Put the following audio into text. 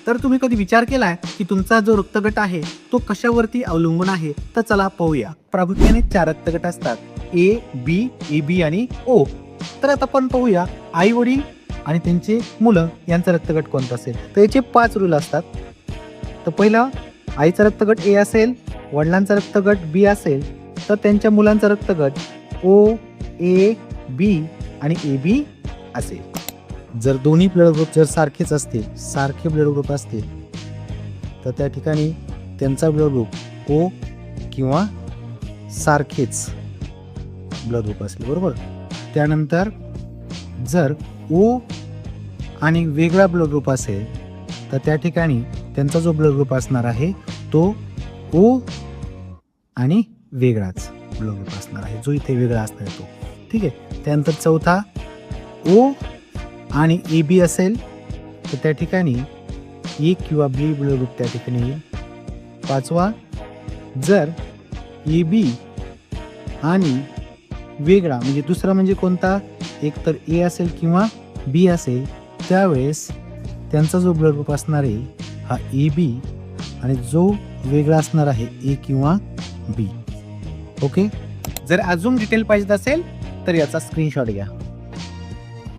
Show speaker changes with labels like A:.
A: तर तुम्ही कधी विचार केलाय की तुमचा जो रक्तगट आहे तो कशावरती अवलंबून आहे? तर चला पाहूया. प्रामुख्याने 4 रक्तगट असतात, ए, बी, ए बी आणि ओ. तर आता आपण पाहूया आई वडील आणि त्यांचे मुलं यांचा रक्तगट कोणता असेल. तर याचे 5 रूल असतात. तर पहिला, आईचा रक्तगट ए असेल, वडिलांचा रक्तगट बी असेल, तर त्यांच्या मुलांचा रक्तगट ओ, ए, बी आणि ए बी असेल. जर दोन्ही ब्लड ग्रुप जर सारखेच असतील, सारखे ब्लड ग्रुप असतील, तर त्या ठिकाणी त्यांचा ब्लड ग्रुप ओ किंवा सारखेच ब्लड ग्रुप असेल, बरोबर. त्यानंतर जर ओ आणि वेगळा ब्लड ग्रुप असेल, तर त्या ठिकाणी त्यांचा जो ब्लड ग्रुप असणार आहे तो ओ आणि वेगळाच ब्लड ग्रुप असणार आहे, जो इथे वेगळा असणार आहे तो. ठीक आहे. त्यानंतर चौथा, ओ आणि ए बी असेल, तर त्या ठिकाणी ए किंवा बी ब्लड ग्रुप त्या ठिकाणी येईल. पाचवा, जर ए बी आणि वेगळा म्हणजे दुसरा म्हणजे कोणता, एक तर ए असेल किंवा बी असेल, त्यावेळेस त्यांचा जो ब्लड ग्रुप असणार आहे हा ए बी आणि जो वेगळा असणार आहे ए किंवा बी. ओके. जर अजून डिटेल पाहिजे असेल तर याचा स्क्रीनशॉट घ्या.